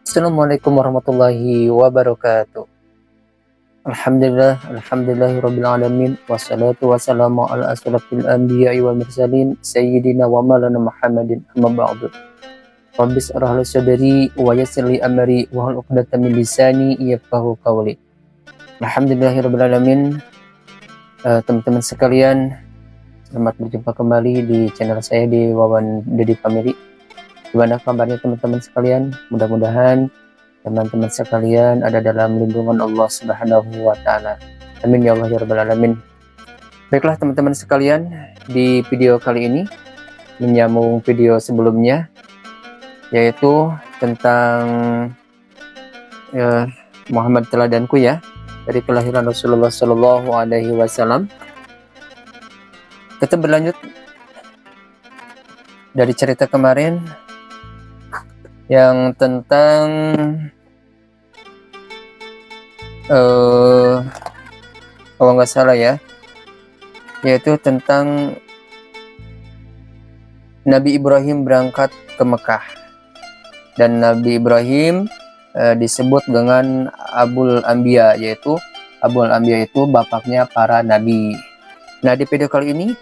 Assalamualaikum warahmatullahi wabarakatuh. Alhamdulillahirabbil alamin wassalatu wassalamu ala asrofil anbiya'i wal mursalin sayyidina wa maulana Muhammadin amma ba'du. Rabbis shrah li sadri wa yassir li amri wa hlul 'uqdatam min lisani yafqahu qawli. Alhamdulillahirabbil alamin. Teman-teman sekalian, selamat berjumpa kembali di channel saya di Wawan Dedi Family. Gimana kabarnya teman-teman sekalian? Mudah-mudahan teman-teman sekalian ada dalam lindungan Allah Subhanahu wa Ta'ala. Amin ya Allah ya Rabbal Alamin. Baiklah teman-teman sekalian, di video kali ini menyambung video sebelumnya, yaitu tentang Muhammad teladanku ya, dari kelahiran Rasulullah Shallallahu Alaihi Wasallam. Kita berlanjut dari cerita kemarin yang tentang kalau nggak salah ya, yaitu tentang Nabi Ibrahim berangkat ke Mekah, dan Nabi Ibrahim disebut dengan Abul Anbiya, yaitu Abul Anbiya itu bapaknya para nabi. Nah, di video kali ini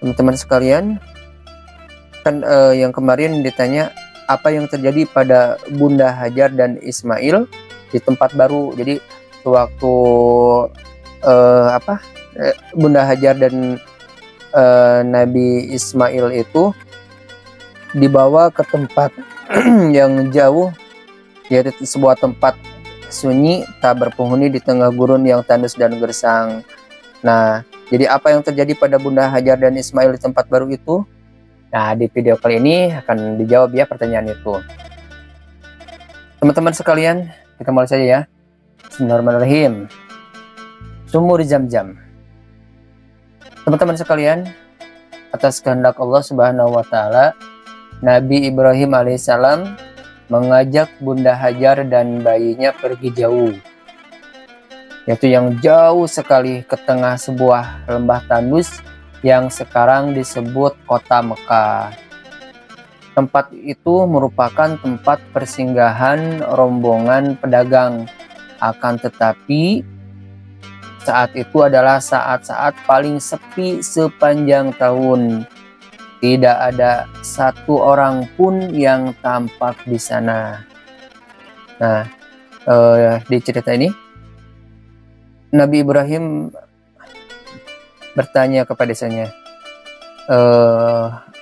teman-teman sekalian, kan yang kemarin ditanya apa yang terjadi pada Bunda Hajar dan Ismail di tempat baru. Jadi waktu Bunda Hajar dan Nabi Ismail itu dibawa ke tempat yang jauh, yaitu sebuah tempat sunyi tak berpenghuni di tengah gurun yang tandus dan gersang. Nah, jadi apa yang terjadi pada Bunda Hajar dan Ismail di tempat baru itu? Nah, di video kali ini akan dijawab ya pertanyaan itu. Teman-teman sekalian, kita mulai saja ya. Bismillahirrahmanirrahim. Sumur Zam-Zam. Teman-teman sekalian, atas kehendak Allah Subhanahu wa Ta'ala, Nabi Ibrahim alaihissalam mengajak Bunda Hajar dan bayinya pergi jauh, yaitu yang jauh sekali ke tengah sebuah lembah tandus yang sekarang disebut kota Mekah. Tempat itu merupakan tempat persinggahan rombongan pedagang. Akan tetapi saat itu adalah saat-saat paling sepi sepanjang tahun. Tidak ada satu orang pun yang tampak di sana. Nah, di cerita ini Nabi Ibrahim bertanya kepada istrinya,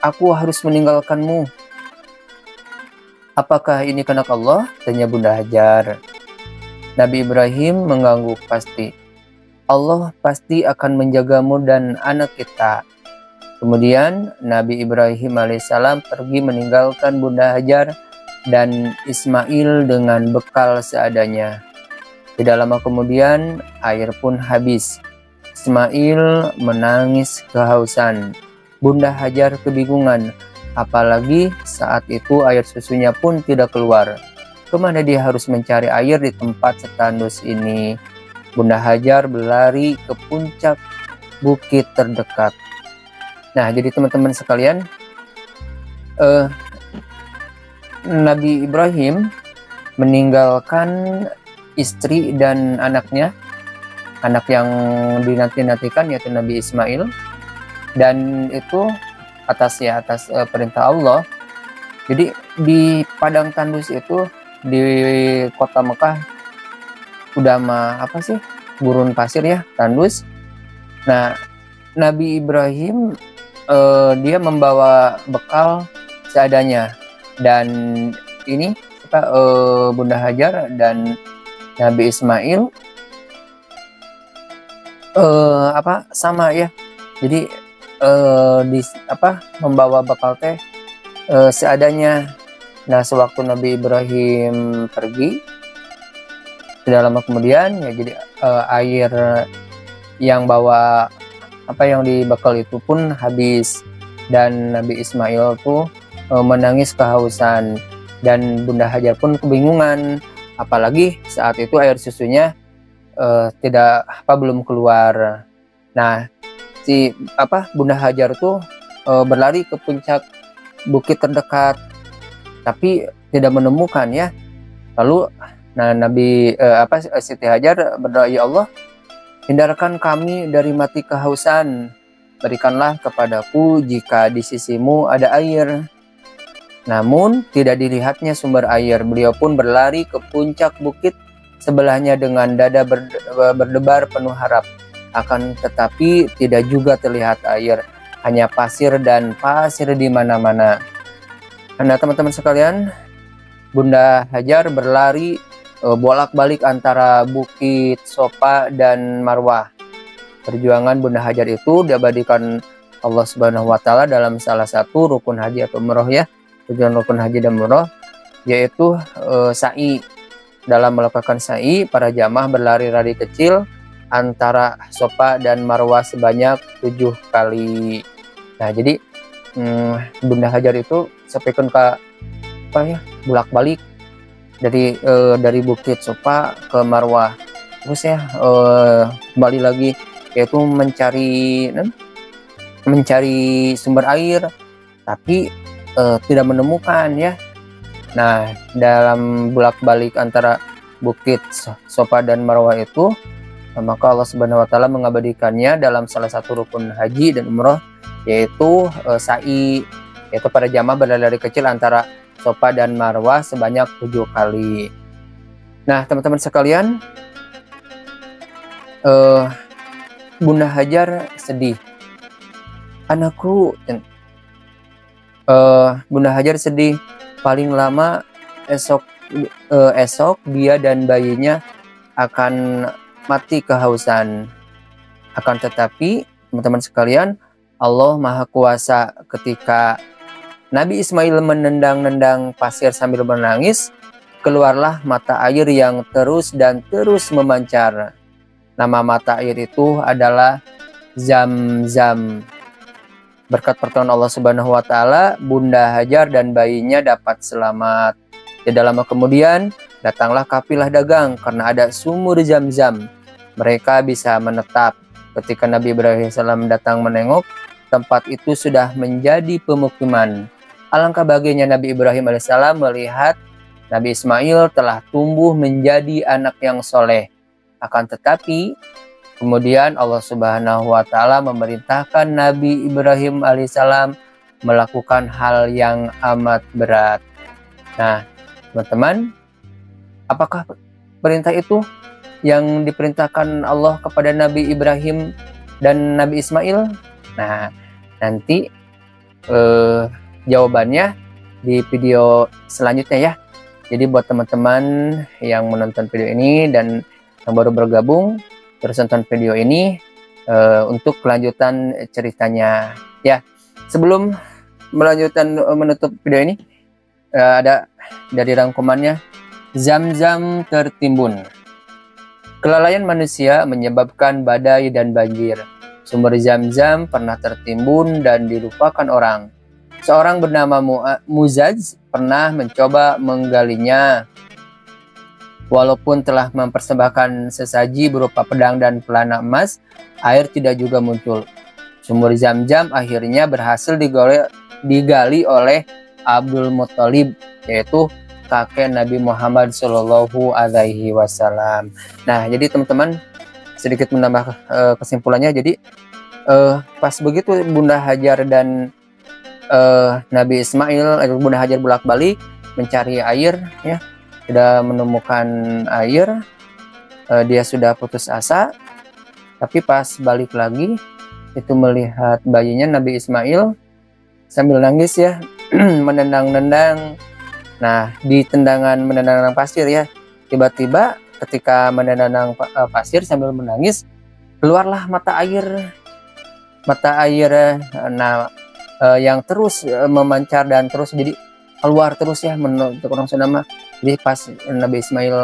aku harus meninggalkanmu. Apakah ini kehendak Allah? Tanya Bunda Hajar. Nabi Ibrahim mengangguk, pasti. Allah pasti akan menjagamu dan anak kita. Kemudian Nabi Ibrahim alaihissalam pergi meninggalkan Bunda Hajar dan Ismail dengan bekal seadanya. Tidak lama kemudian air pun habis. Ismail menangis kehausan. Bunda Hajar kebingungan, apalagi saat itu air susunya pun tidak keluar. Kemana dia harus mencari air di tempat setandus ini? Bunda Hajar berlari ke puncak bukit terdekat. Nah, jadi teman-teman sekalian, Nabi Ibrahim meninggalkan istri dan anaknya, anak yang dinanti-nantikan yaitu Nabi Ismail, dan itu atas perintah Allah. Jadi di padang tandus itu di kota Mekah udah gurun pasir ya, tandus. Nah, Nabi Ibrahim dia membawa bekal seadanya, dan ini Bunda Hajar dan Nabi Ismail sama ya. Jadi membawa bekal teh seadanya. Nah, sewaktu Nabi Ibrahim pergi, tidak lama kemudian ya, jadi air yang yang dibekal itu pun habis, dan Nabi Ismail tuh menangis kehausan, dan Bunda Hajar pun kebingungan, apalagi saat itu air susunya belum keluar. Nah, Bunda Hajar tuh berlari ke puncak bukit terdekat, tapi tidak menemukan ya. Lalu Siti Hajar berdoa, ya Allah, hindarkan kami dari mati kehausan, berikanlah kepadaku jika di sisimu ada air. Namun tidak dilihatnya sumber air. Beliau pun berlari ke puncak bukit sebelahnya dengan dada berdebar penuh harap. Akan tetapi tidak juga terlihat air, hanya pasir dan pasir di mana-mana. Nah, teman-teman sekalian, Bunda Hajar berlari bolak-balik antara Bukit Sofa dan Marwah. Perjuangan Bunda Hajar itu diabadikan Allah Subhanahu wa Ta'ala dalam salah satu rukun haji atau umroh ya. Tujuan rukun haji dan umroh yaitu sa'i. Dalam melakukan sa'i, para jamaah berlari-lari kecil antara Sofa dan Marwah sebanyak 7 kali. Nah, jadi Bunda Hajar itu sampaikan ke bolak-balik dari Bukit Sofa ke Marwah, terus ya kembali lagi, yaitu mencari sumber air, tapi tidak menemukan ya. Nah, dalam bolak-balik antara Bukit Sofa dan Marwah itu, maka Allah Subhanahu wa Ta'ala mengabadikannya dalam salah satu rukun haji dan umroh, yaitu sa'i, yaitu para jamaah berlari kecil antara Sofa dan Marwah sebanyak 7 kali. Nah, teman-teman sekalian, Bunda Hajar sedih. Anakku, Bunda Hajar sedih. Paling lama esok dia dan bayinya akan mati kehausan. Akan tetapi, teman-teman sekalian, Allah Maha Kuasa. Ketika Nabi Ismail menendang-nendang pasir sambil menangis, keluarlah mata air yang terus dan terus memancar. Nama mata air itu adalah Zam-Zam. Berkat pertolongan Allah Subhanahu wa Ta'ala, Bunda Hajar dan bayinya dapat selamat. Tidak lama kemudian, datanglah kafilah dagang karena ada sumur Zam-Zam. Mereka bisa menetap. Ketika Nabi Ibrahim AS datang menengok, tempat itu sudah menjadi pemukiman. Alangkah bahagianya Nabi Ibrahim AS melihat Nabi Ismail telah tumbuh menjadi anak yang soleh. Akan tetapi, kemudian Allah Subhanahu wa Ta'ala memerintahkan Nabi Ibrahim AS melakukan hal yang amat berat. Nah, teman-teman, apakah perintah itu yang diperintahkan Allah kepada Nabi Ibrahim dan Nabi Ismail? Nah, nanti jawabannya di video selanjutnya ya. Jadi buat teman-teman yang menonton video ini dan yang baru bergabung, terus nonton video ini untuk kelanjutan ceritanya ya. Sebelum menutup video ini, ada dari rangkumannya, Zam-Zam tertimbun. Kelalaian manusia menyebabkan badai dan banjir. Sumber Zam-Zam pernah tertimbun dan dilupakan orang. Seorang bernama Muzaz pernah mencoba menggalinya. Walaupun telah mempersembahkan sesaji berupa pedang dan pelana emas, air tidak juga muncul. Sumur Zam-Zam akhirnya berhasil digali oleh Abdul Muttalib, yaitu kakek Nabi Muhammad Shallallahu Alaihi Wasallam. Nah, jadi teman-teman, sedikit menambah kesimpulannya. Jadi pas begitu Bunda Hajar dan Nabi Ismail, Bunda Hajar bolak-balik mencari air, ya, tidak menemukan air, dia sudah putus asa. Tapi pas balik lagi, itu melihat bayinya Nabi Ismail sambil nangis ya, menendang-nendang. Nah, di menendang pasir ya, tiba-tiba ketika menendang pasir sambil menangis, keluarlah mata air. Nah, yang terus memancar dan terus jadi keluar terus ya, menurut orang Sunda. Jadi pas Nabi Ismail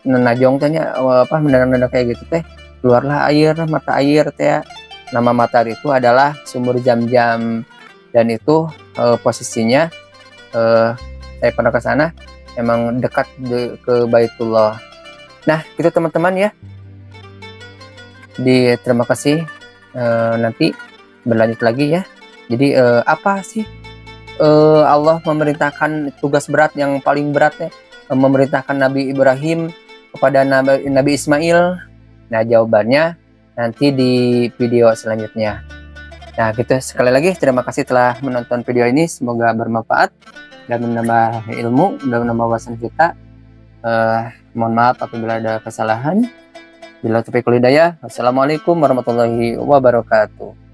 najong tanya menendang-nendang kayak gitu teh, keluarlah mata air teh. Nama mata air itu adalah sumur Zam-Zam, dan itu posisinya saya pernah ke sana, emang dekat ke Baitullah. Nah, gitu teman-teman ya. Terima kasih. Nanti berlanjut lagi ya. Jadi apa sih Allah memerintahkan tugas berat yang paling beratnya? memerintahkan Nabi Ibrahim kepada Nabi Ismail? Nah, jawabannya nanti di video selanjutnya. Nah, gitu. Sekali lagi terima kasih telah menonton video ini. Semoga bermanfaat dan menambah ilmu dan menambah wawasan kita. Mohon maaf apabila ada kesalahan. Bila taufiq wal hidayah. Wassalamualaikum warahmatullahi wabarakatuh.